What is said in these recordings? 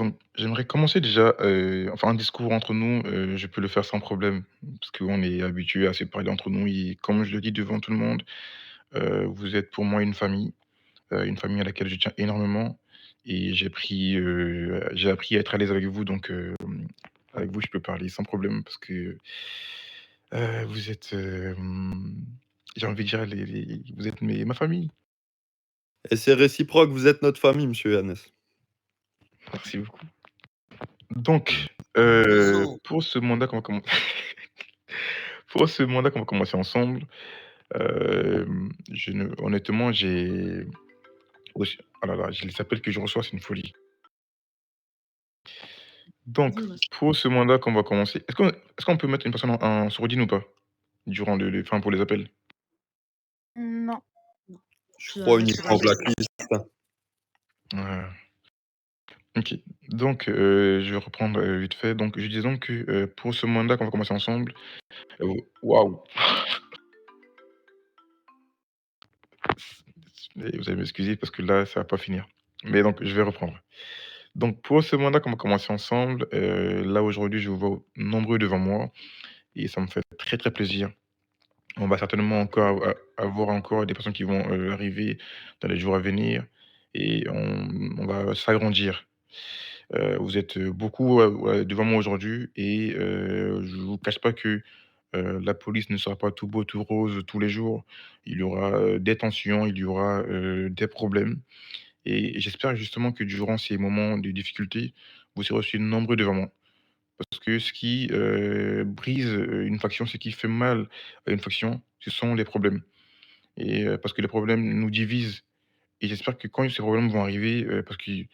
Donc, j'aimerais commencer déjà, enfin un discours entre nous, je peux le faire sans problème, parce qu'on est habitué à se parler entre nous et comme je le dis devant tout le monde, vous êtes pour moi une famille à laquelle je tiens énormément et j'ai appris à être à l'aise avec vous donc, avec vous je peux parler sans problème parce que, vous êtes, j'ai envie de dire vous êtes ma famille. Et c'est réciproque, vous êtes notre famille, monsieur Yannès. Merci beaucoup. Donc, pour ce mandat qu'on va commen pour ce mandat qu'on va commencer ensemble. Je ne honnêtement, j'ai wesh, oh là là, j'ai les appels que je reçois, c'est une folie. Donc, pour ce mandat qu'on va commencer, est-ce qu'on peut mettre une personne en sourdine ou pas? Durant enfin, pour les appels? Non, Je crois c'est pas uniquement possible. Blacklist. Ouais, OK. Donc, je vais reprendre, vite fait. Donc, je disais donc que, pour ce mandat qu'on va commencer ensemble, waouh! Et vous allez m'excuser parce que là, ça va pas finir. Mais donc, je vais reprendre. Donc, pour ce mandat qu'on va commencer ensemble, là, aujourd'hui, je vous vois nombreux devant moi et ça me fait très, très plaisir. On va certainement encore avoir encore des personnes qui vont, arriver dans les jours à venir et on va s'agrandir. Vous êtes, beaucoup, ouais, devant moi aujourd'hui et je ne vous cache pas que, la police ne sera pas tout beau, tout rose tous les jours. Il y aura, des tensions, il y aura, des problèmes et j'espère justement que durant ces moments de difficulté, vous serez aussi nombreux devant moi. Parce que ce qui, brise, une faction, ce qui fait mal à une faction, ce sont les problèmes et parce que les problèmes nous divisent et j'espère que quand ces problèmes vont arriver, parce que,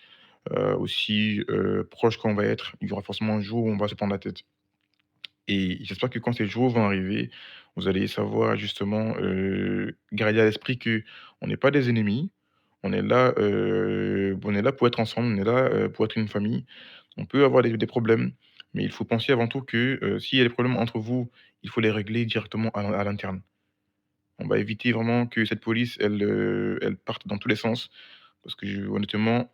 aussi, proche qu'on va être, il y aura forcément un jour où on va se prendre la tête et j'espère que quand ces jours vont arriver, vous allez savoir justement, garder à l'esprit que on n'est pas des ennemis. On est là pour être ensemble, on est là, pour être une famille. On peut avoir des problèmes, mais il faut penser avant tout que, s'il y a des problèmes entre vous, il faut les régler directement à l'interne. On va éviter vraiment que cette police, elle parte dans tous les sens parce que honnêtement,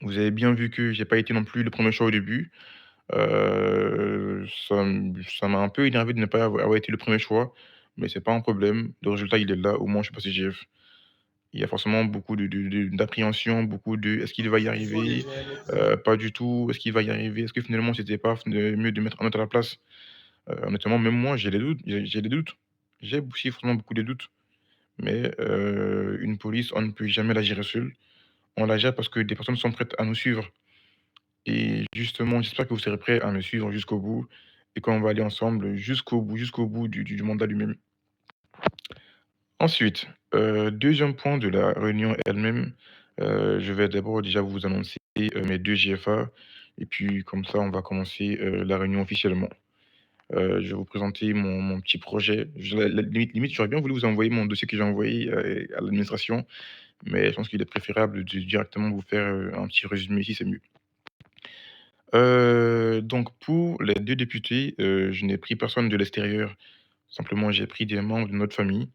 vous avez bien vu que j'ai pas été non plus le premier choix au début. Ça m'a un peu énervé de ne pas avoir été le premier choix, mais c'est pas un problème. Le résultat, il est là, au moins je suis passé GF. Il y a forcément beaucoup d'appréhension, beaucoup de: «Est-ce qu'il va y arriver? Pas du tout. Est-ce qu'il va y arriver? Est-ce que finalement c'était pas mieux de mettre un autre à la place?» Honnêtement, même moi, j'ai des doutes. J'ai aussi forcément beaucoup de doutes, mais une police, on ne peut jamais la gérer seul. On la gère parce que des personnes sont prêtes à nous suivre et justement, j'espère que vous serez prêts à me suivre jusqu'au bout et qu'on va aller ensemble jusqu'au bout du mandat lui-même. Ensuite, 2e point de la réunion elle-même, je vais d'abord déjà vous annoncer, mes 2 GFA et puis comme ça on va commencer, la réunion officiellement. Je vais vous présenter mon petit projet. Limite, j'aurais bien voulu vous envoyer mon dossier que j'ai envoyé, à l'administration, mais je pense qu'il est préférable de directement vous faire, un petit résumé ici, c'est mieux. Donc pour les 2 députés, je n'ai pris personne de l'extérieur. Simplement, j'ai pris des membres de notre famille.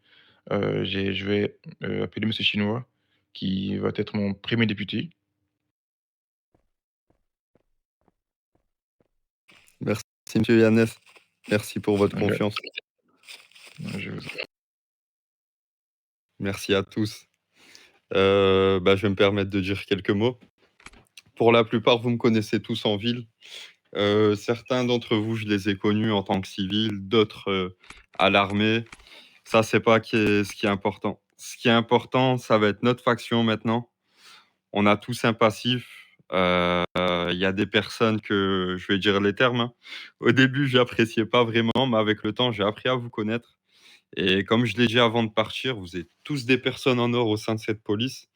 Je vais, appeler monsieur Chinois, qui va être mon premier député. Merci, monsieur Yannès. Merci pour votre Donc, confiance. je vous Merci à tous. Je vais me permettre de dire quelques mots. Pour la plupart, vous me connaissez tous en ville. Certains d'entre vous, je les ai connus en tant que civils, d'autres, à l'armée. Ça, c'est pas ce qui est important. Ce qui est important, ça va être notre faction maintenant. On a tous un passif. Il y a des personnes que je vais dire les termes, hein. Au début, j'appréciais pas vraiment, mais avec le temps, j'ai appris à vous connaître. Et comme je l'ai dit avant de partir, vous êtes tous des personnes en or au sein de cette police.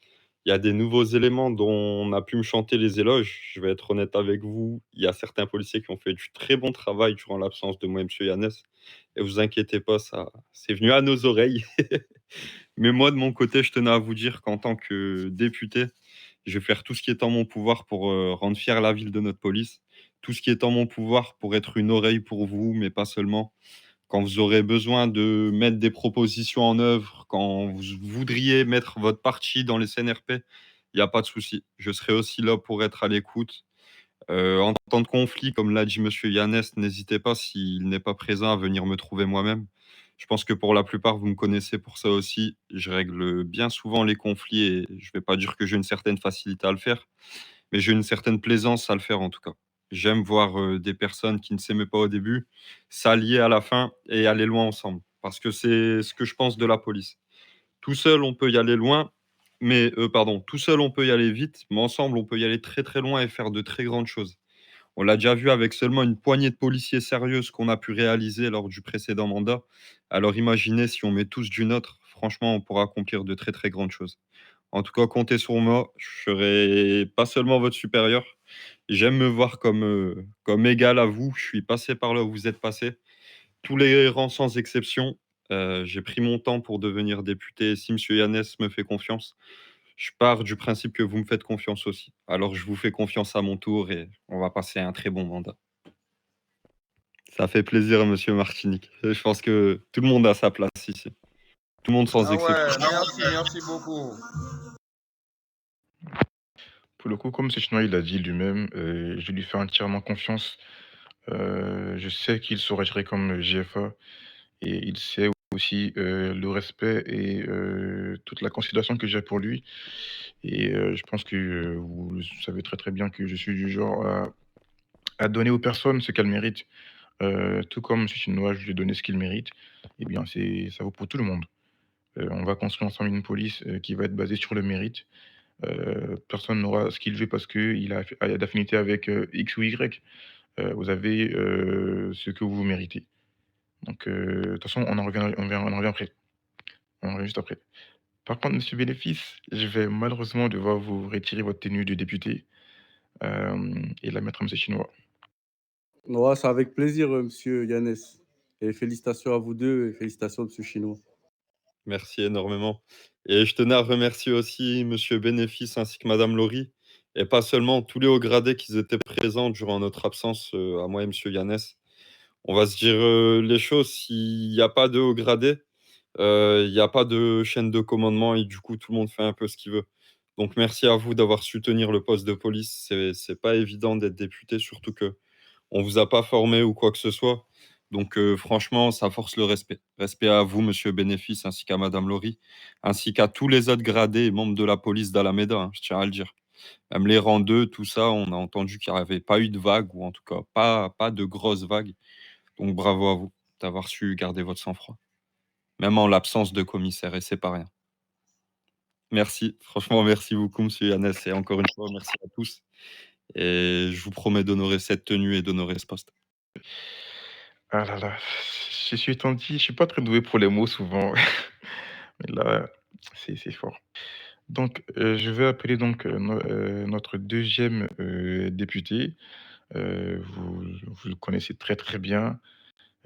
Il y a des nouveaux éléments dont on a pu me chanter les éloges. Je vais être honnête avec vous. Il y a certains policiers qui ont fait du très bon travail durant l'absence de moi et monsieur Yannès. Et vous inquiétez pas, ça, c'est venu à nos oreilles. Mais moi, de mon côté, je tenais à vous dire qu'en tant que député, je vais faire tout ce qui est en mon pouvoir pour rendre fière la ville de notre police. Tout ce qui est en mon pouvoir pour être une oreille pour vous, mais pas seulement. Quand vous aurez besoin de mettre des propositions en œuvre, quand vous voudriez mettre votre parti dans les CNRP, il n'y a pas de souci. Je serai aussi là pour être à l'écoute. En temps de conflit, comme l'a dit monsieur Yannès, n'hésitez pas, s'il n'est pas présent, à venir me trouver moi-même. Je pense que pour la plupart, vous me connaissez pour ça aussi. Je règle bien souvent les conflits et je ne vais pas dire que j'ai une certaine facilité à le faire, mais j'ai une certaine plaisance à le faire en tout cas. J'aime voir, des personnes qui ne s'aimaient pas au début, s'allier à la fin et aller loin ensemble. Parce que c'est ce que je pense de la police. Tout seul, on peut y aller loin, mais pardon, tout seul, on peut y aller vite, mais ensemble, on peut y aller très, très loin et faire de très grandes choses. On l'a déjà vu avec seulement une poignée de policiers sérieux, ce qu'on a pu réaliser lors du précédent mandat. Alors imaginez si on met tous du nôtre, franchement, on pourra accomplir de très, très grandes choses. En tout cas, comptez sur moi, je serai pas seulement votre supérieur. J'aime me voir comme égal à vous. Je suis passé par là où vous êtes passé. Tous les rangs sans exception. J'ai pris mon temps pour devenir député. Si monsieur Yannès me fait confiance, je pars du principe que vous me faites confiance aussi. Alors je vous fais confiance à mon tour et on va passer un très bon mandat. Ça fait plaisir, monsieur Martinique. Je pense que tout le monde a sa place ici. Tout le monde sans Ah exception. ouais, merci beaucoup. Pour le coup, comme ce Chinois il l'a dit lui-même, je lui fais entièrement confiance. Je sais qu'il saura gérer comme GFA et il sait aussi le respect et toute la considération que j'ai pour lui. Et je pense que vous savez très très bien que je suis du genre à donner aux personnes ce qu'elles méritent. Tout comme ce Chinois, je lui ai donné ce qu'il mérite. Eh bien, ça vaut pour tout le monde. On va construire ensemble une police qui va être basée sur le mérite. Personne n'aura ce qu'il veut parce qu'il a d'affinité avec X ou Y. Vous avez ce que vous méritez. Donc, de toute façon, on en revient après. On en revient juste après. Par contre, monsieur Bénéfice, je vais malheureusement devoir vous retirer votre tenue de député et la mettre à monsieur Chinois. Ouais, c'est avec plaisir, monsieur Yannès. Et félicitations à vous deux et félicitations, monsieur Chinois. Merci énormément. Et je tenais à remercier aussi monsieur Bénéfice ainsi que madame Laurie, et pas seulement tous les hauts gradés qui étaient présents durant notre absence, à moi et monsieur Yannès. On va se dire, les choses, s'il n'y a pas de haut gradé, il n'y a pas de chaîne de commandement et du coup, tout le monde fait un peu ce qu'il veut. Donc merci à vous d'avoir su tenir le poste de police. C'est pas évident d'être député, surtout que on vous a pas formé ou quoi que ce soit. Donc franchement, ça force le respect. Respect à vous, monsieur Bénéfice, ainsi qu'à madame Laurie, ainsi qu'à tous les autres gradés et membres de la police d'Alameda, hein, je tiens à le dire. Même les rangs 2, tout ça, on a entendu qu'il n'y avait pas eu de vague, ou en tout cas pas de grosses vagues. Donc bravo à vous d'avoir su garder votre sang-froid. Même en l'absence de commissaire, et c'est pas rien. Merci, franchement, merci beaucoup, monsieur Yannès, et encore une fois, merci à tous. Et je vous promets d'honorer cette tenue et d'honorer ce poste. Ah là là, je suis étourdi, je suis pas très doué pour les mots souvent, mais là, c'est fort. Donc, je vais appeler donc notre deuxième député. Vous le connaissez très très bien,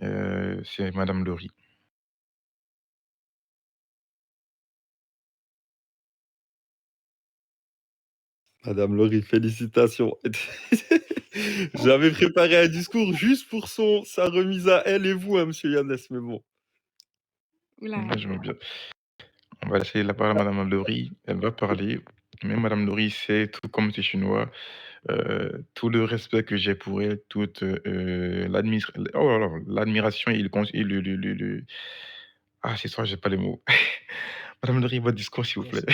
c'est Madame Laurie. Madame Laurie, félicitations. J'avais préparé un discours juste pour sa remise à elle et vous, hein, monsieur Yannès, mais bon. Oula. Là, je veux bien. On va laisser la parole à Madame Laurie, elle va parler, mais Madame Laurie sait, tout comme ces Chinois, tout le respect que j'ai pour elle, toute oh là là, l'admiration et ah, c'est ça, j'ai pas les mots. Madame Laurie, votre discours, s'il vous plaît.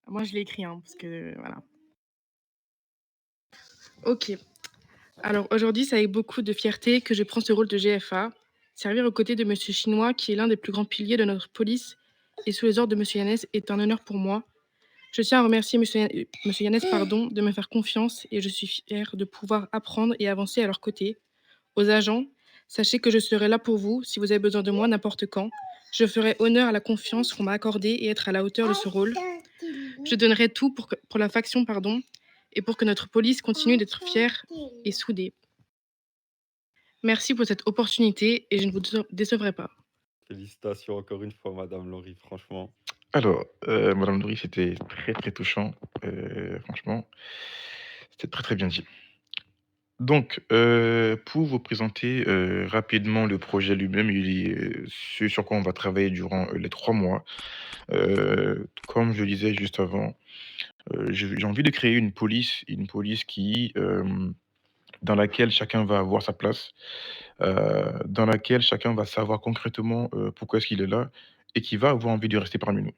Moi, je l'ai écrit, hein, parce que voilà. Ok. Alors aujourd'hui, c'est avec beaucoup de fierté que je prends ce rôle de GFA, servir aux côtés de Monsieur Chinois, qui est l'un des plus grands piliers de notre police, et sous les ordres de Monsieur Yannès, est un honneur pour moi. Je tiens à remercier Monsieur Yannès, de me faire confiance, et je suis fière de pouvoir apprendre et avancer à leur côté. Aux agents, sachez que je serai là pour vous si vous avez besoin de moi n'importe quand. Je ferai honneur à la confiance qu'on m'a accordée et être à la hauteur de ce rôle. Je donnerai tout pour la faction, et pour que notre police continue d'être fière et soudée. Merci pour cette opportunité et je ne vous décevrai pas. Félicitations encore une fois, madame Laurie, franchement. Alors, Madame Laurie, c'était très, très touchant, franchement, c'était très, très bien dit. Donc, pour vous présenter, rapidement le projet lui-même, ce sur quoi on va travailler durant, les 3 mois. Comme je le disais juste avant, J'ai envie de créer une police qui, dans laquelle chacun va avoir sa place, dans laquelle chacun va savoir concrètement, pourquoi est-ce qu'il est là et qui va avoir envie de rester parmi nous.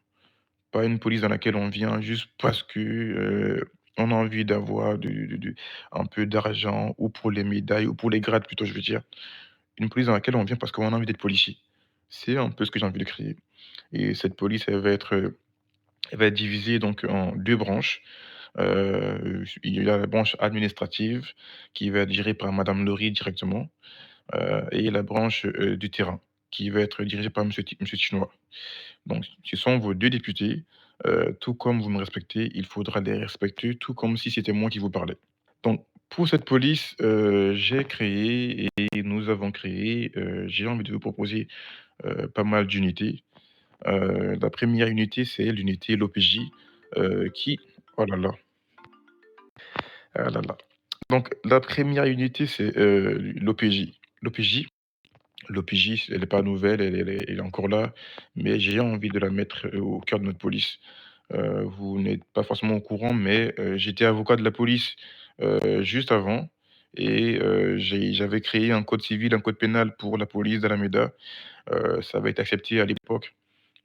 Pas une police dans laquelle on vient juste parce que, on a envie d'avoir un peu d'argent ou pour les médailles ou pour les grades plutôt, je veux dire. Une police dans laquelle on vient parce qu'on a envie d'être policier. C'est un peu ce que j'ai envie de créer et cette police, elle va être divisée donc en 2 branches. Il y a la branche administrative qui va être gérée par madame Laurie directement, et la branche, du terrain qui va être dirigée par monsieur Chinois. Donc ce sont vos 2 députés, tout comme vous me respectez, il faudra les respecter, tout comme si c'était moi qui vous parlais. Donc pour cette police, j'ai créé et nous avons créé, j'ai envie de vous proposer, pas mal d'unités. La première unité, c'est l'unité l'OPJ, qui oh là là, ah là là. Donc la première unité, c'est, l'OPJ. L'OPJ L'OPJ, elle est pas nouvelle, elle est encore là, mais j'ai envie de la mettre, au cœur de notre police. Vous n'êtes pas forcément au courant, mais j'étais avocat de la police, juste avant et j'avais créé un code civil, un code pénal pour la police d'Alameda. Ça avait été accepté à l'époque.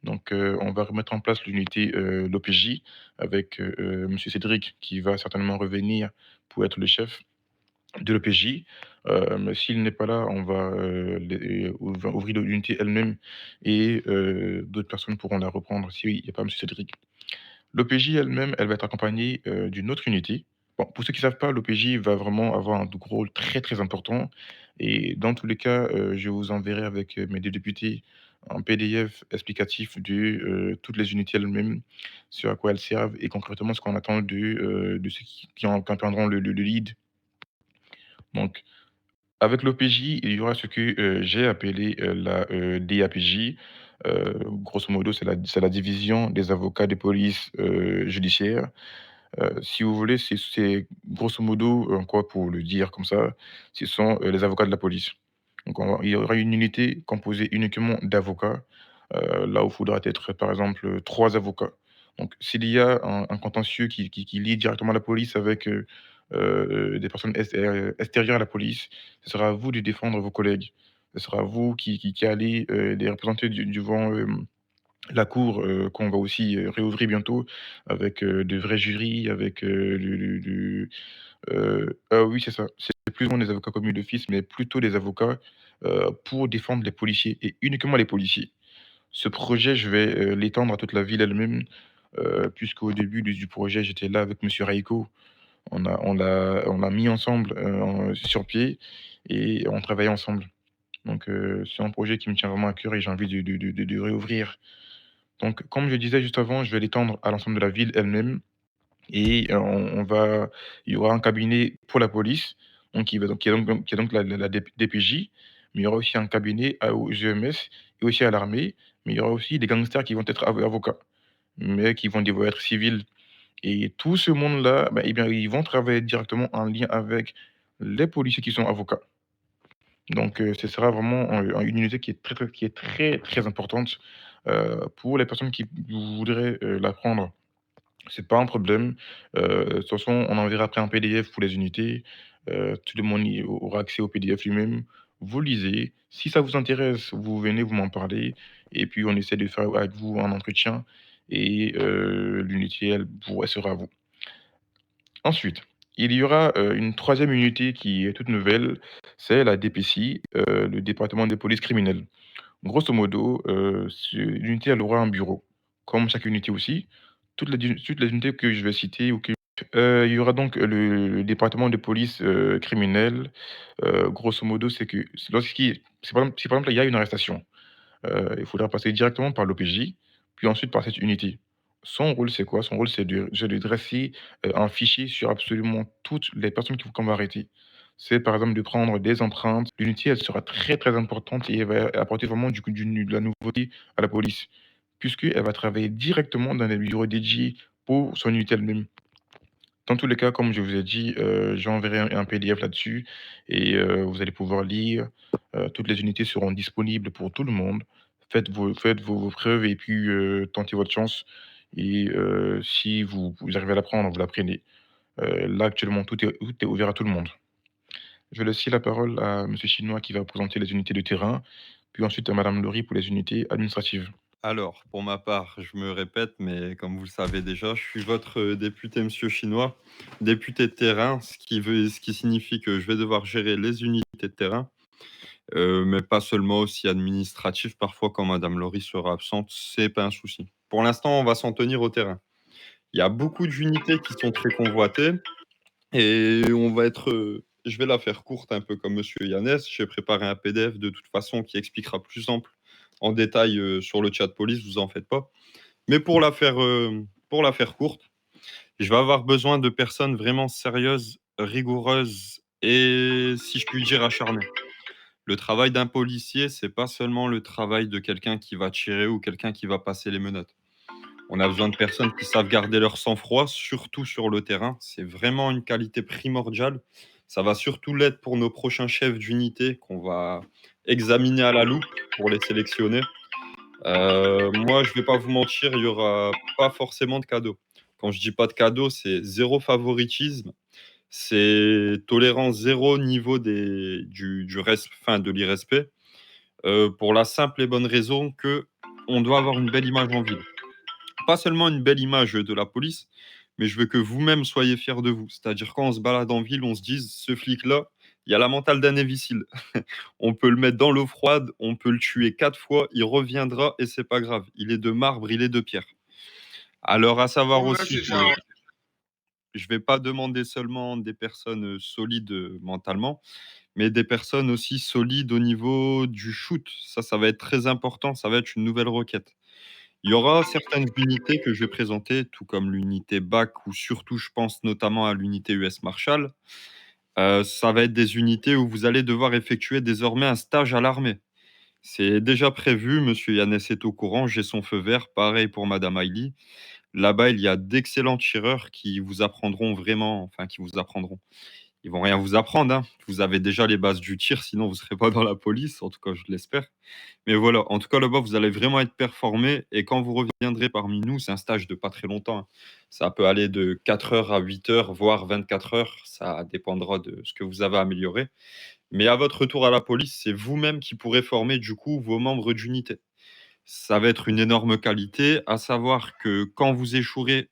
Donc on va remettre en place l'unité, l'OPJ avec, monsieur Cédric qui va certainement revenir pour être le chef de l'OPJ. Mais s'il n'est pas là, on va, ouvrir l'unité elle-même et d'autres personnes pourront la reprendre s'il n'y a pas monsieur Cédric. L'OPJ elle-même, elle va être accompagnée, d'une autre unité. Bon, pour ceux qui ne savent pas, l'OPJ va vraiment avoir un rôle très, très important et dans tous les cas, je vous enverrai avec, mes 2 députés un PDF explicatif de, toutes les unités elles-mêmes, ce à quoi elles servent et concrètement ce qu'on attend de ceux qui prendront le lead. Donc avec l'OPJ, il y aura ce que, j'ai appelé, la, DAPJ. Grosso modo, c'est la division des avocats de police, judiciaire. Si vous voulez, c'est grosso modo, quoi pour le dire comme ça, ce sont, les avocats de la police. Donc il y aura une unité composée uniquement d'avocats, là où il faudra être, par exemple, 3 avocats. Donc s'il y a un contentieux qui lie directement la police avec, des personnes extérieures à la police, ce sera à vous de défendre vos collègues. Ce sera vous qui allez, les représenter devant, la cour, qu'on va aussi, réouvrir bientôt avec, de vrais jurys, avec, oui, c'est ça. C'est plus ou moins des avocats commis d'office, mais plutôt des avocats, pour défendre les policiers et uniquement les policiers. Ce projet, je vais, l'étendre à toute la ville elle-même, puisqu'au début du projet, j'étais là avec monsieur Raiko. On l'a mis ensemble, sur pied et on travaillait ensemble. Donc c'est un projet qui me tient vraiment à cœur et j'ai envie de réouvrir. Donc comme je disais juste avant, je vais l'étendre à l'ensemble de la ville elle-même et on va il y aura un cabinet pour la police, donc qui est donc la DPJ, mais il y aura aussi un cabinet aux EMS et aussi à l'armée, mais il y aura aussi des gangsters qui vont être avocats, mais qui vont devoir être civils et tout ce monde-là, bah, eh bien, ils vont travailler directement en lien avec les policiers qui sont avocats. Donc ce sera vraiment une unité qui est très, très importante, pour les personnes qui voudraient, l'apprendre. C'est pas un problème. De toute façon, on enverra après un PDF pour les unités. Tout le monde y aura accès au PDF lui-même. Vous lisez. Si ça vous intéresse, vous venez, vous m'en parlez et puis on essaie de faire avec vous un entretien et l'unité, elle sera à vous. Ensuite, il y aura, une troisième unité qui est toute nouvelle, c'est la DPCI, le département de police criminelle. Grosso modo, l'unité, elle aura un bureau, comme chaque unité aussi. Toutes les unités que je vais citer ou que il y aura donc le département de police, criminelle. Grosso modo, c'est que c'est lorsqu'il si par exemple, il y a une arrestation, il faudra passer directement par l'OPJ, puis ensuite par cette unité. Son rôle, c'est quoi? Son rôle, c'est de dresser, un fichier sur absolument toutes les personnes qu'on va arrêter. C'est par exemple de prendre des empreintes. L'unité, elle sera très, très importante et elle va apporter vraiment de la nouveauté à la police, puisqu'elle va travailler directement dans les bureaux dédiés pour son unité elle-même. Dans tous les cas, comme je vous ai dit, j'enverrai un PDF là-dessus et vous allez pouvoir lire. Toutes les unités seront disponibles pour tout le monde. Faites vos preuves et puis, tentez votre chance et si vous arrivez à la prendre, vous la prenez. Là, actuellement, tout est ouvert à tout le monde. Je vais laisser la parole à monsieur Chinois qui va présenter les unités de terrain, puis ensuite à madame Laurie pour les unités administratives. Alors, pour ma part, je me répète, mais comme vous le savez déjà, je suis votre député, monsieur Chinois, député de terrain, ce qui signifie que je vais devoir gérer les unités de terrain, mais pas seulement aussi administratif. Parfois, quand madame Laurie sera absente, c'est pas un souci. Pour l'instant, on va s'en tenir au terrain. Il y a beaucoup d'unités qui sont très convoitées et je vais la faire courte, un peu comme monsieur Yannès. J'ai préparé un PDF de toute façon qui expliquera plus ample en détail sur le chat police, vous en faites pas. Mais pour la faire courte, je vais avoir besoin de personnes vraiment sérieuses, rigoureuses et, si je puis dire, acharnées. Le travail d'un policier, c'est pas seulement le travail de quelqu'un qui va tirer ou quelqu'un qui va passer les menottes. On a besoin de personnes qui savent garder leur sang-froid, surtout sur le terrain. C'est vraiment une qualité primordiale. Ça va surtout l'être pour nos prochains chefs d'unité qu'on va examiner à la loupe pour les sélectionner. Moi, je vais pas vous mentir, il y aura pas forcément de cadeaux. Quand je dis pas de cadeaux, c'est zéro favoritisme, c'est tolérance zéro niveau de l'irrespect, pour la simple et bonne raison que on doit avoir une belle image en ville. Pas seulement une belle image de la police, mais je veux que vous-même soyez fiers de vous. C'est-à-dire quand on se balade en ville, on se dise: «Ce flic-là, il y a la mentale d'un imbécile. On peut le mettre dans l'eau froide, on peut le tuer 4 fois, il reviendra et c'est pas grave. Il est de marbre, il est de pierre». Alors à savoir aussi Merci, que Jean. je vais pas demander seulement des personnes, solides, mentalement, mais des personnes aussi solides au niveau du shoot. Ça va être très important, ça va être une nouvelle requête. Il y aura certaines unités que je vais présenter, tout comme l'unité BAC ou surtout je pense notamment à l'unité US Marshall. Ça va être des unités où vous allez devoir effectuer désormais un stage à l'armée. C'est déjà prévu, monsieur Yannès est au courant, j'ai son feu vert, pareil pour madame Hailey. Là-bas, il y a d'excellents tireurs qui vous apprendront vraiment, enfin qui vous apprendront. Ils vont rien vous apprendre, hein. Vous avez déjà les bases du tir, sinon vous ne serez pas dans la police, en tout cas je l'espère. Mais voilà, en tout cas là-bas, vous allez vraiment être performé et quand vous reviendrez parmi nous, c'est un stage de pas très longtemps, hein. Ça peut aller de 4 heures à 8 heures, voire 24 heures, ça dépendra de ce que vous avez amélioré. Mais à votre retour à la police, c'est vous-même qui pourrez former du coup vos membres d'unité. Ça va être une énorme qualité, à savoir que quand vous échouerez,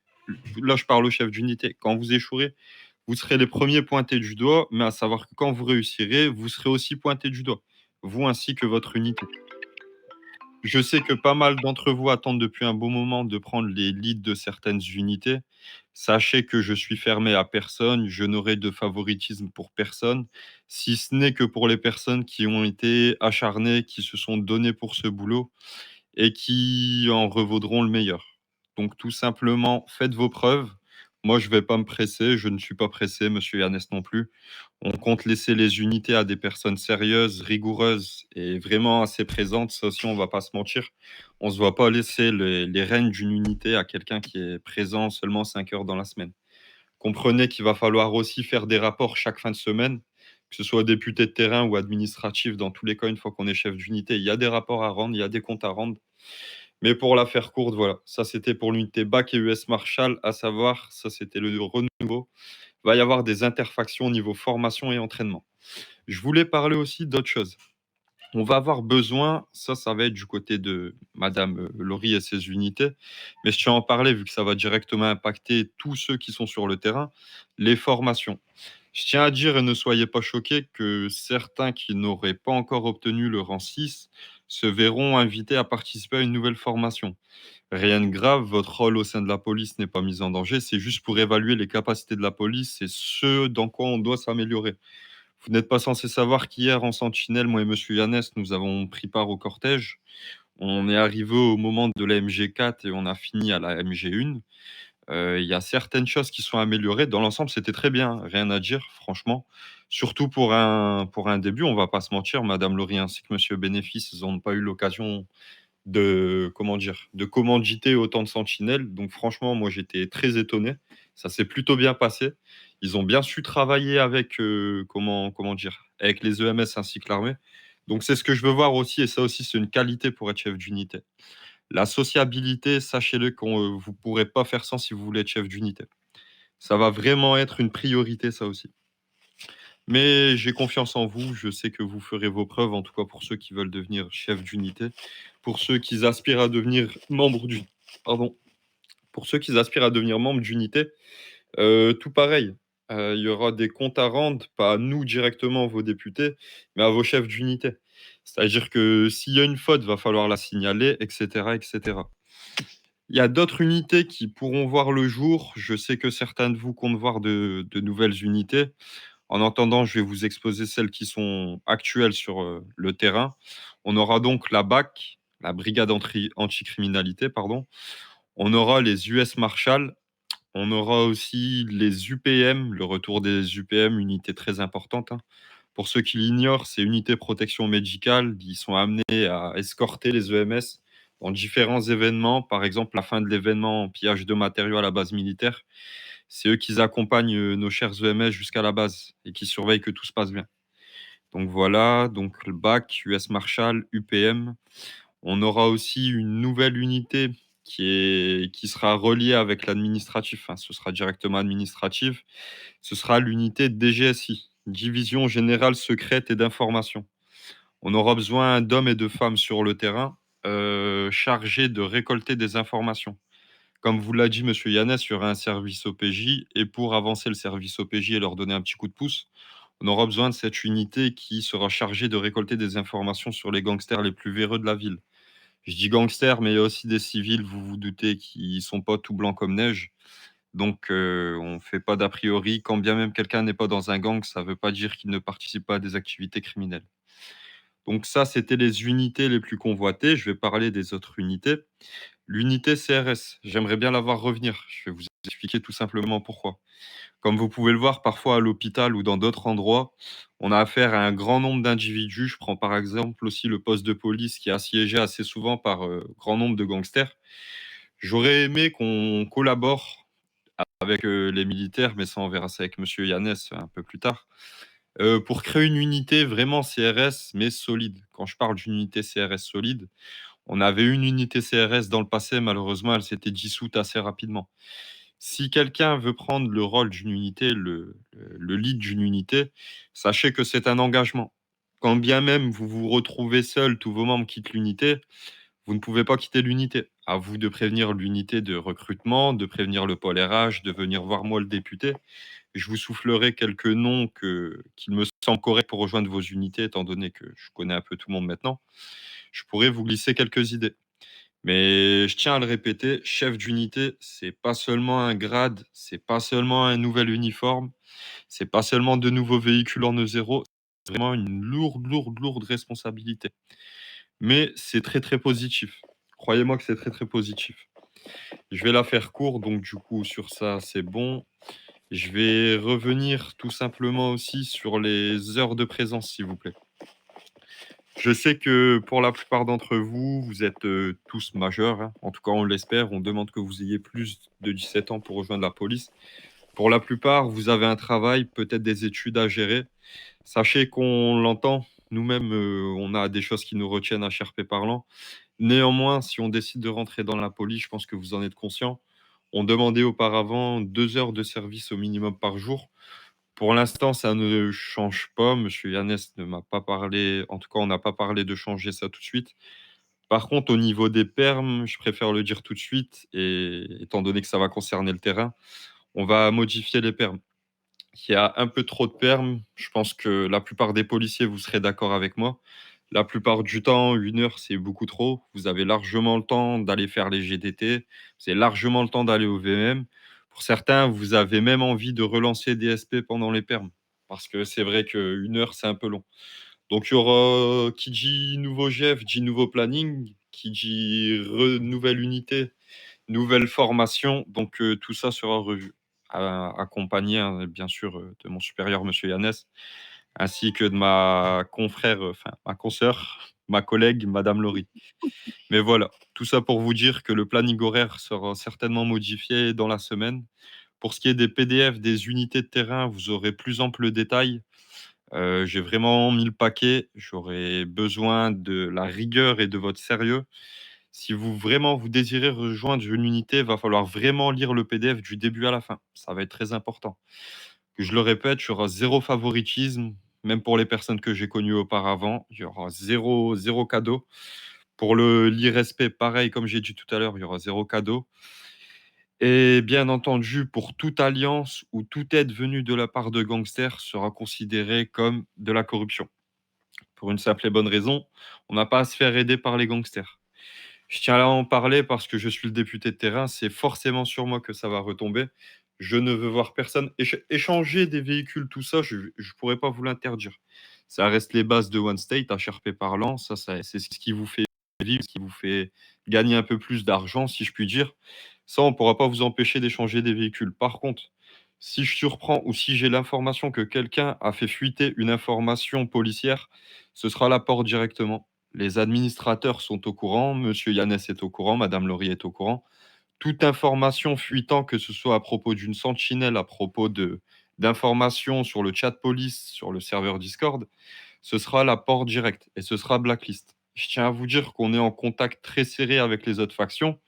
là je parle au chef d'unité, quand vous échouerez, vous serez les premiers pointés du doigt, mais à savoir que quand vous réussirez, vous serez aussi pointés du doigt, vous ainsi que votre unité. Je sais que pas mal d'entre vous attendent depuis un bon moment de prendre les leads de certaines unités. Sachez que je suis fermé à personne, je n'aurai de favoritisme pour personne, si ce n'est que pour les personnes qui ont été acharnées, qui se sont données pour ce boulot et qui en revaudront le meilleur. Donc tout simplement, faites vos preuves. Moi, je ne vais pas me presser, je ne suis pas pressé, monsieur Ernest non plus. On compte laisser les unités à des personnes sérieuses, rigoureuses et vraiment assez présentes. Ça aussi, on ne va pas se mentir. On ne se voit pas laisser les rênes d'une unité à quelqu'un qui est présent seulement 5 heures dans la semaine. Comprenez qu'il va falloir aussi faire des rapports chaque fin de semaine, que ce soit député de terrain ou administratif. Dans tous les cas, une fois qu'on est chef d'unité, il y a des rapports à rendre, il y a des comptes à rendre. Mais pour la faire courte, voilà, ça c'était pour l'unité BAC et US Marshall, à savoir, ça c'était le renouveau. Il va y avoir des interfactions au niveau formation et entraînement. Je voulais parler aussi d'autre chose. On va avoir besoin, ça va être du côté de madame Laurie et ses unités, mais je tiens à en parler vu que ça va directement impacter tous ceux qui sont sur le terrain, les formations. Je tiens à dire, et ne soyez pas choqués, que certains qui n'auraient pas encore obtenu le rang 6 se verront invités à participer à une nouvelle formation. Rien de grave, votre rôle au sein de la police n'est pas mis en danger, c'est juste pour évaluer les capacités de la police et ce dans quoi on doit s'améliorer. Vous n'êtes pas censé savoir qu'hier, en sentinelle, moi et monsieur Yannès, nous avons pris part au cortège. On est arrivé au moment de la MG4 et on a fini à la MG1. Il y a certaines choses qui sont améliorées. Dans l'ensemble, c'était très bien, rien à dire, franchement. Surtout pour un début, on va pas se mentir, madame Laurie ainsi que monsieur Bénéfice, ils n'ont pas eu l'occasion de, comment dire, de commanditer autant de sentinelles. Donc franchement, moi, j'étais très étonné. Ça s'est plutôt bien passé. Ils ont bien su travailler avec, comment dire, avec les EMS ainsi que l'armée. Donc c'est ce que je veux voir aussi et ça aussi, c'est une qualité pour être chef d'unité. La sociabilité, sachez-le qu'on vous pourrez pas faire sans si vous voulez être chef d'unité. Ça va vraiment être une priorité, ça aussi. Mais j'ai confiance en vous, je sais que vous ferez vos preuves, en tout cas pour ceux qui veulent devenir chef d'unité. Pour ceux qui aspirent à devenir membre du pardon, pour ceux qui aspirent à devenir membre d'unité, tout pareil. Il y aura des comptes à rendre, pas à nous directement, vos députés, mais à vos chefs d'unité. C'est-à-dire que s'il y a une faute, va falloir la signaler, et cetera, et cetera. Il y a d'autres unités qui pourront voir le jour. Je sais que certains de vous comptent voir de nouvelles unités. En attendant, je vais vous exposer celles qui sont actuelles sur le terrain. On aura donc la BAC, la Brigade anticriminalité, pardon. On aura les US Marshall. On aura aussi les UPM, le retour des UPM, unité très importante, hein. Pour ceux qui l'ignorent, c'est unité protection médicale. Ils sont amenés à escorter les EMS dans différents événements. Par exemple, la fin de l'événement pillage de matériaux à la base militaire. C'est eux qui accompagnent nos chers EMS jusqu'à la base et qui surveillent que tout se passe bien. Donc voilà, donc le BAC, US Marshall, UPM. On aura aussi une nouvelle unité qui sera reliée avec l'administratif. Enfin, ce sera directement administratif. Ce sera l'unité DGSI, Division Générale Secrète et d'Information. On aura besoin d'hommes et de femmes sur le terrain chargés de récolter des informations. Comme vous l'a dit Monsieur Yannès, il y aura un service OPJ et pour avancer le service OPJ et leur donner un petit coup de pouce, on aura besoin de cette unité qui sera chargée de récolter des informations sur les gangsters les plus véreux de la ville. Je dis gangsters, mais il y a aussi des civils, vous vous doutez, qui sont pas tout blancs comme neige. Donc, on ne fait pas d'a priori. Quand bien même quelqu'un n'est pas dans un gang, ça ne veut pas dire qu'il ne participe pas à des activités criminelles. Donc ça, c'était les unités les plus convoitées. Je vais parler des autres unités. L'unité CRS, j'aimerais bien la voir revenir. Je vais vous expliquer tout simplement pourquoi. Comme vous pouvez le voir, parfois à l'hôpital ou dans d'autres endroits, on a affaire à un grand nombre d'individus. Je prends par exemple aussi le poste de police qui est assiégé assez souvent par grand nombre de gangsters. J'aurais aimé qu'on collabore avec les militaires, mais ça on verra ça avec Monsieur Yannès un peu plus tard, pour créer une unité vraiment CRS, mais solide. Quand je parle d'une unité CRS solide, on avait une unité CRS dans le passé, malheureusement, elle s'était dissoute assez rapidement. Si quelqu'un veut prendre le rôle d'une unité, le lead d'une unité, sachez que c'est un engagement. Quand bien même vous vous retrouvez seul, tous vos membres quittent l'unité, vous ne pouvez pas quitter l'unité. À vous de prévenir l'unité de recrutement, de prévenir le pôle RH, de venir voir moi le député. Je vous soufflerai quelques noms qu'il me semble correct pour rejoindre vos unités, étant donné que je connais un peu tout le monde maintenant. Je pourrais vous glisser quelques idées. Mais je tiens à le répéter, chef d'unité, c'est pas seulement un grade, c'est pas seulement un nouvel uniforme, c'est pas seulement de nouveaux véhicules en E0, c'est vraiment une lourde, lourde, lourde responsabilité. Mais c'est très, très positif. Croyez-moi que c'est très, très positif. Je vais la faire court, donc du coup, sur ça, c'est bon. Je vais revenir tout simplement aussi sur les heures de présence, s'il vous plaît. Je sais que pour la plupart d'entre vous, vous êtes tous majeurs, hein. En tout cas, on l'espère. On demande que vous ayez plus de 17 ans pour rejoindre la police. Pour la plupart, vous avez un travail, peut-être des études à gérer. Sachez qu'on l'entend. Nous-mêmes, on a des choses qui nous retiennent à HRP parlant. Néanmoins, si on décide de rentrer dans la police, je pense que vous en êtes conscient. On demandait auparavant 2 heures de service au minimum par jour. Pour l'instant, ça ne change pas. Monsieur Yannès ne m'a pas parlé, en tout cas, on n'a pas parlé de changer ça tout de suite. Par contre, au niveau des permes, je préfère le dire tout de suite, et étant donné que ça va concerner le terrain, on va modifier les permes. Il y a un peu trop de permes. Je pense que la plupart des policiers, vous serez d'accord avec moi. La plupart du temps, 1 heure, c'est beaucoup trop. Vous avez largement le temps d'aller faire les GTT. Vous avez largement le temps d'aller au VM. Pour certains, vous avez même envie de relancer des SP pendant les permes. Parce que c'est vrai que 1 heure, c'est un peu long. Donc, il y aura qui dit nouveau GF, dit nouveau planning, qui dit nouvelle unité, nouvelle formation. Donc, tout ça sera revu. Accompagné, hein, bien sûr, de mon supérieur, Monsieur Yannès, ainsi que de ma confrère, enfin ma consoeur, ma collègue, Madame Laurie. Mais voilà, tout ça pour vous dire que le planning horaire sera certainement modifié dans la semaine. Pour ce qui est des PDF, des unités de terrain, vous aurez plus ample détail. J'ai vraiment mis le paquet. J'aurais besoin de la rigueur et de votre sérieux. Si vous désirez rejoindre une unité, il va falloir vraiment lire le PDF du début à la fin. Ça va être très important. Je le répète, il y aura zéro favoritisme, même pour les personnes que j'ai connues auparavant. Il y aura zéro cadeau. Pour l'irrespect, pareil, comme j'ai dit tout à l'heure, il y aura zéro cadeau. Et bien entendu, pour toute alliance ou toute aide venue de la part de gangsters sera considérée comme de la corruption. Pour une simple et bonne raison, on n'a pas à se faire aider par les gangsters. Je tiens à en parler parce que je suis le député de terrain, c'est forcément sur moi que ça va retomber. Je ne veux voir personne échanger des véhicules, tout ça, je ne pourrais pas vous l'interdire. Ça reste les bases de One State, HRP parlant, c'est ce qui vous fait vivre, ce qui vous fait gagner un peu plus d'argent, si je puis dire. Ça, on ne pourra pas vous empêcher d'échanger des véhicules. Par contre, si je surprends ou si j'ai l'information que quelqu'un a fait fuiter une information policière, ce sera la porte directement. Les administrateurs sont au courant, monsieur Yannès est au courant, madame Laurie est au courant. Toute information fuitant, que ce soit à propos d'une sentinelle, à propos d'informations sur le chat police, sur le serveur Discord, ce sera la porte directe et ce sera blacklist. Je tiens à vous dire qu'on est en contact très serré avec les autres factions,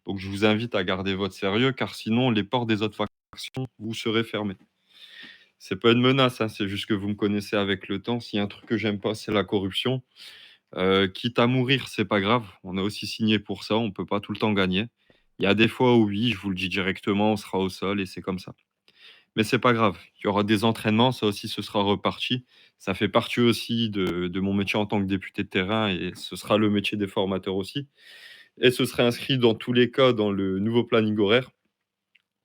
donc je vous invite à garder votre sérieux, car sinon les portes des autres factions vous serez fermées. C'est pas une menace, hein, c'est juste que vous me connaissez avec le temps. S'il y a un truc que j'aime pas, c'est la corruption. Quitte à mourir, c'est pas grave. On a aussi signé pour ça. On peut pas tout le temps gagner. Il y a des fois où oui, je vous le dis directement, on sera au sol et c'est comme ça. Mais c'est pas grave. Il y aura des entraînements, ça aussi, ce sera reparti. Ça fait partie aussi de mon métier en tant que député de terrain et ce sera le métier des formateurs aussi. Et ce serait inscrit dans tous les cas dans le nouveau planning horaire.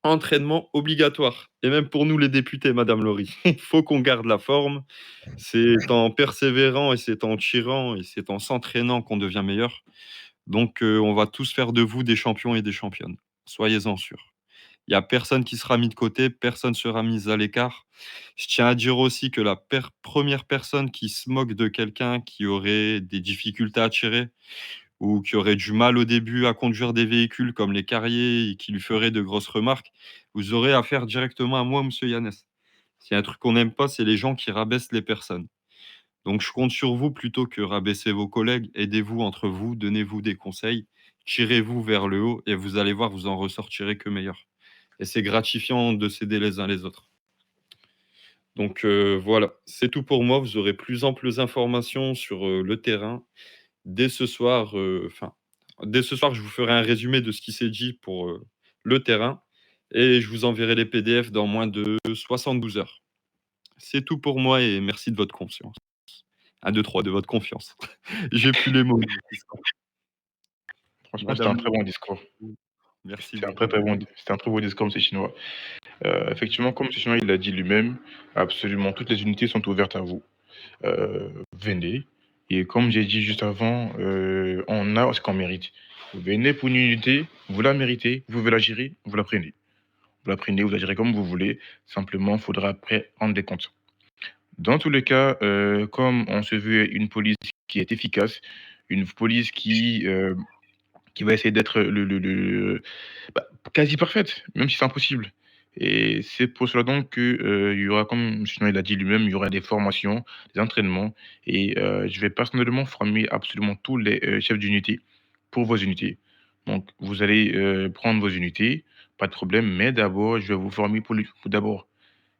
Entraînement obligatoire. Et même pour nous les députés, madame Laurie, il faut qu'on garde la forme. C'est en persévérant et c'est en tirant et c'est en s'entraînant qu'on devient meilleur. Donc, on va tous faire de vous des champions et des championnes. Soyez-en sûrs. Il y a personne qui sera mis de côté, personne sera mis à l'écart. Je tiens à dire aussi que la première personne qui se moque de quelqu'un qui aurait des difficultés à tirer ou qui aurait du mal au début à conduire des véhicules comme les carriers et qui lui ferait de grosses remarques, vous aurez affaire directement à moi, monsieur Yannès. S'il y a un truc qu'on n'aime pas, c'est les gens qui rabaissent les personnes. Donc je compte sur vous plutôt que rabaisser vos collègues. Aidez-vous entre vous, donnez-vous des conseils, tirez-vous vers le haut et vous allez voir, vous en ressortirez que meilleur. Et c'est gratifiant de s'aider les uns les autres. Donc voilà, c'est tout pour moi. Vous aurez plus amples informations sur le terrain. Dès ce soir, dès ce soir, je vous ferai un résumé de ce qui s'est dit pour le terrain et je vous enverrai les PDF dans moins de 72 heures. C'est tout pour moi et merci de votre confiance. 1, 2, 3, de votre confiance. J'ai plus les mots. Franchement, c'était un Madame très bon discours. Merci C'était un beaucoup. c'était un très beau discours, monsieur Chinois. Effectivement, comme monsieur Chinois il l'a dit lui-même, absolument toutes les unités sont ouvertes à vous. Venez. Et comme j'ai dit juste avant, on a ce qu'on mérite. Vous venez pour une unité, vous la méritez, vous pouvez la gérer, vous la prenez. Vous la prenez, vous la gérez comme vous voulez. Simplement, il faudra après rendre des comptes. Dans tous les cas, comme on se veut une police qui est efficace, une police qui va essayer d'être bah, quasi parfaite, même si c'est impossible. Et c'est pour cela donc que, il y aura, comme sinon il a dit lui-même, il y aura des formations, des entraînements et je vais personnellement former absolument tous les, chefs d'unité pour vos unités. Donc vous allez, prendre vos unités, pas de problème, mais d'abord je vais vous former pour d'abord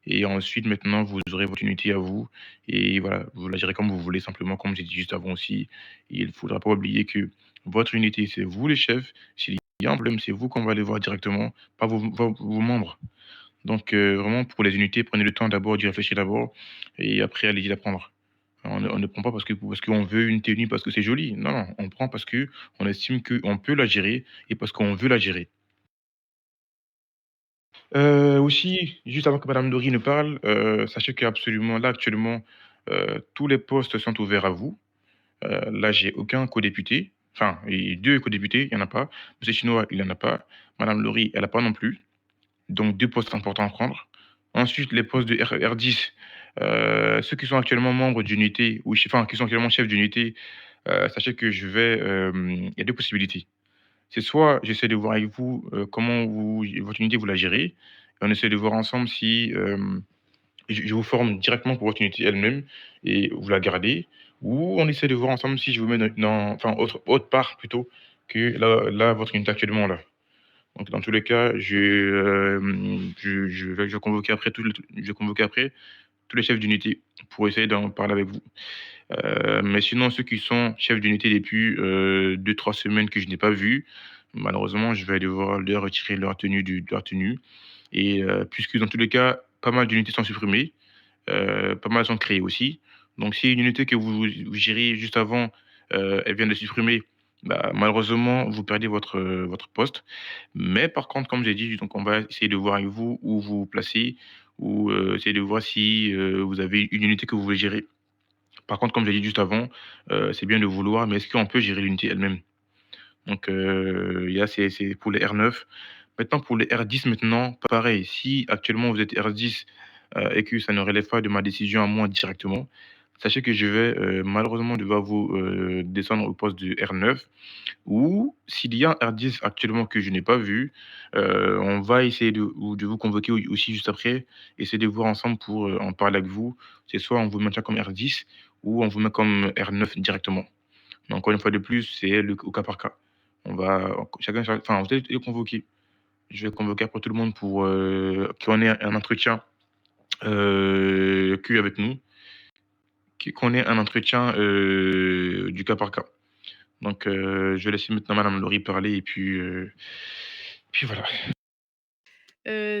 et ensuite maintenant vous aurez votre unité à vous et voilà, vous la gérez comme vous voulez simplement comme j'ai dit juste avant aussi. Il ne faudra pas oublier que votre unité, c'est vous les chefs. S'il y a un problème, c'est vous qu'on va aller voir directement, pas vos membres. Donc vraiment pour les unités, prenez le temps d'abord d'y réfléchir d'abord et après allez-y la prendre. On ne prend pas parce qu'on veut une tenue parce que c'est joli. Non, non, on prend parce qu'on estime qu'on peut la gérer et parce qu'on veut la gérer. Aussi, juste avant que madame Laurie ne parle, sachez qu'absolument là, actuellement, tous les postes sont ouverts à vous. Là, j'ai aucun codéputé, enfin et 2 codéputés, il y en a pas. Monsieur Chinois, il en a pas. Madame Laurie, elle a pas non plus. Donc 2 postes importants à prendre. Ensuite, les postes de R10, ceux qui sont actuellement membres d'unité ou enfin qui sont actuellement chefs d'unité, sachez que il y a 2 possibilités. C'est soit j'essaie de voir avec vous, comment votre unité vous la gérez et on essaie de voir ensemble si, je vous forme directement pour votre unité elle-même et vous la gardez ou on essaie de voir ensemble si je vous mets enfin autre part plutôt, que là, votre unité actuellement là. Donc dans tous les cas, je vais convoquer après je vais convoquer après tous les chefs d'unité pour essayer d'en parler avec vous. Mais sinon, ceux qui sont chefs d'unité depuis 2-3 semaines que je n'ai pas vus, malheureusement, je vais devoir leur retirer de leur tenue. Et puisque dans tous les cas, pas mal d'unités sont supprimées, pas mal sont créées aussi. Donc si une unité que vous gériez juste avant, elle vient de supprimer, bah, malheureusement, vous perdez votre poste. Mais par contre, comme j'ai dit, donc on va essayer de voir avec vous où vous vous placez ou essayer de voir si, vous avez une unité que vous voulez gérer. Par contre, comme j'ai dit juste avant, c'est bien de vouloir, mais est-ce qu'on peut gérer l'unité elle-même? Donc, il y a c'est pour les R9. Maintenant pour les R10 maintenant, pareil, si actuellement vous êtes R10, et que ça ne relève pas de ma décision à moi directement, sachez que je vais, malheureusement devoir vous, descendre au poste de R9 ou s'il y a un R10 actuellement que je n'ai pas vu, on va essayer de vous convoquer aussi juste après, essayer de voir ensemble pour, en parler avec vous. C'est soit on vous maintient comme R10 ou on vous met comme R9 directement. Mais encore une fois de plus, c'est au cas par cas. On va enfin, vous êtes convoqués. Je vais convoquer après tout le monde pour, qu'on ait un entretien, avec nous, qu'on ait un entretien, du cas par cas. Donc, je vais laisser maintenant madame Laurie parler et puis voilà.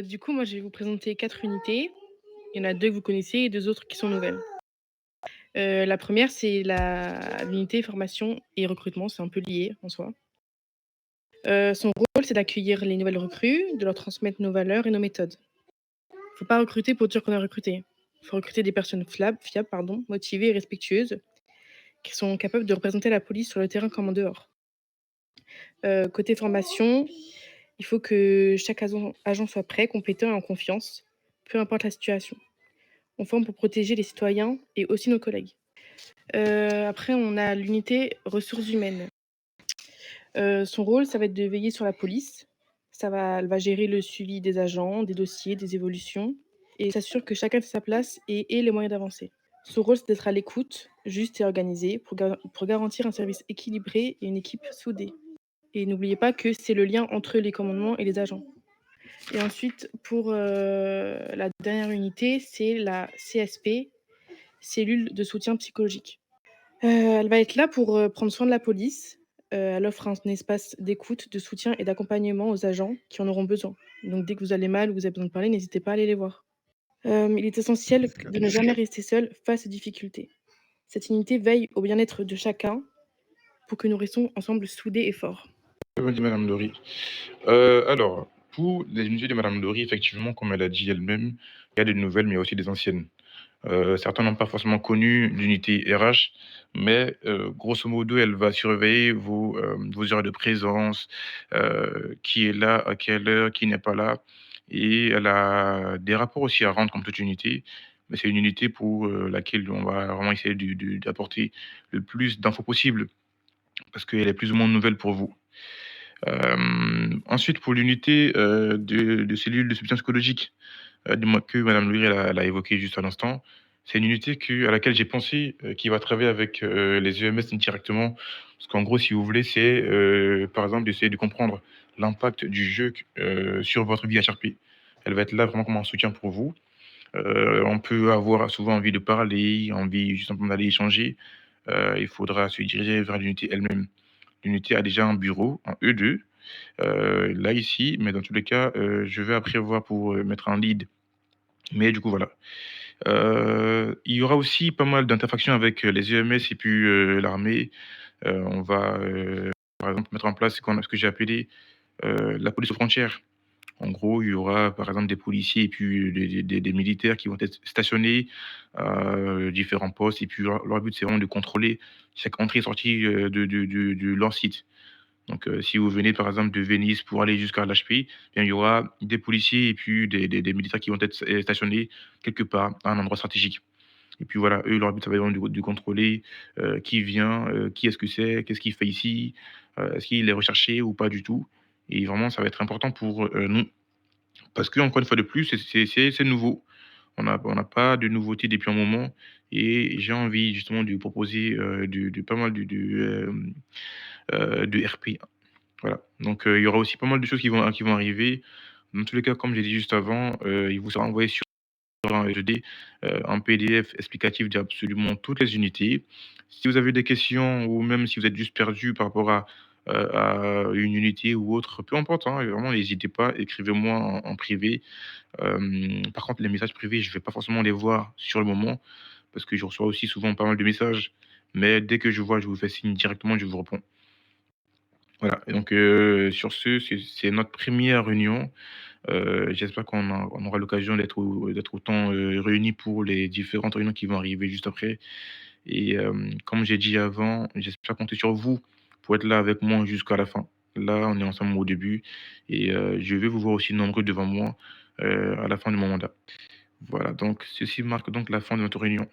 Du coup, moi, je vais vous présenter 4 unités. Il y en a 2 que vous connaissez et 2 autres qui sont nouvelles. La première, c'est l'unité formation et recrutement, c'est un peu lié en soi. Son rôle, c'est d'accueillir les nouvelles recrues, de leur transmettre nos valeurs et nos méthodes. Faut pas recruter pour dire qu'on a recruté. Faut recruter des personnes fiables, motivées et respectueuses, qui sont capables de représenter la police sur le terrain comme en dehors. Côté formation, il faut que chaque agent soit prêt, compétent et en confiance, peu importe la situation. On forme pour protéger les citoyens et aussi nos collègues. Après, on a l'unité ressources humaines. Son rôle, ça va être de veiller sur la police. Elle va gérer le suivi des agents, des dossiers, des évolutions et s'assure que chacun fait sa place et ait les moyens d'avancer. Son rôle, c'est d'être à l'écoute, juste et organisé pour garantir un service équilibré et une équipe soudée. Et n'oubliez pas que c'est le lien entre les commandements et les agents. Et ensuite, pour la dernière unité, c'est la CSP, cellule de soutien psychologique. Elle va être là pour prendre soin de la police. Elle offre un espace d'écoute, de soutien et d'accompagnement aux agents qui en auront besoin. Donc, dès que vous allez mal ou vous avez besoin de parler, n'hésitez pas à aller les voir. Il est essentiel de ne jamais rester seul face aux difficultés. Cette unité veille au bien-être de chacun pour que nous restions ensemble soudés et forts. Dit madame Laurie. Alors, pour les unités de madame Laurie, effectivement, comme elle a dit elle-même, il y a des nouvelles, mais il y a aussi des anciennes. Certains n'ont pas forcément connu l'unité RH, mais grosso modo, elle va surveiller vos heures de présence, qui est là, à quelle heure, qui n'est pas là. Et elle a des rapports aussi à rendre comme toute unité, mais c'est une unité pour laquelle on va vraiment essayer d'apporter le plus d'infos possible, parce qu'elle est plus ou moins nouvelle pour vous. Ensuite, pour l'unité de cellules de soutien psychologique, que Madame Louis elle a évoqué juste à l'instant. C'est une unité à laquelle j'ai pensé, qui va travailler avec les EMS directement. Parce qu'en gros, si vous voulez, c'est par exemple d'essayer de comprendre l'impact du jeu sur votre vie HRP. Elle va être là vraiment comme un soutien pour vous. On peut avoir souvent envie de parler, envie juste simplement d'aller échanger. Il faudra se diriger vers l'unité elle-même. L'unité a déjà un bureau, un E2, là ici, mais dans tous les cas, je vais après voir pour mettre un lead. Mais du coup, voilà. Il y aura aussi pas mal d'interactions avec, les EMS et puis, l'armée. On va, par exemple, mettre en place ce que j'ai appelé, la police aux frontières. En gros, il y aura, par exemple, des policiers et puis des militaires qui vont être stationnés à différents postes et puis leur but, c'est vraiment de contrôler chaque entrée et sortie, de leur site. Donc, si vous venez par exemple de Venise pour aller jusqu'à l'HP, bien il y aura des policiers et puis des militaires qui vont être stationnés quelque part, à un endroit stratégique. Et puis voilà, eux, leur but, ça va être vraiment de contrôler, qui vient, qui est-ce que c'est, qu'est-ce qu'il fait ici, est-ce qu'il est recherché ou pas du tout. Et vraiment, ça va être important pour, nous. Parce que encore une fois de plus, c'est nouveau. On n'a pas de nouveautés depuis un moment et j'ai envie justement de proposer, de pas mal de RP Voilà, donc il y aura aussi pas mal de choses qui vont arriver. Dans tous les cas, comme j'ai dit juste avant, il vous sera envoyé sur un HD, un PDF explicatif d'absolument toutes les unités. Si vous avez des questions ou même si vous êtes juste perdu par rapport à une unité ou autre, peu importe, hein, vraiment n'hésitez pas, écrivez-moi en privé. Par contre, les messages privés, je vais pas forcément les voir sur le moment parce que je reçois aussi souvent pas mal de messages, mais dès que je vois, je vous fais signe directement, je vous réponds. Voilà, et donc sur ce, c'est notre première réunion. J'espère qu'on aura l'occasion d'être autant, réunis pour les différentes réunions qui vont arriver juste après et comme j'ai dit avant, j'espère compter sur vous pour être là avec moi jusqu'à la fin. Là, on est ensemble au début et je vais vous voir aussi nombreux devant moi, à la fin de mon mandat. Voilà, donc ceci marque donc la fin de notre réunion.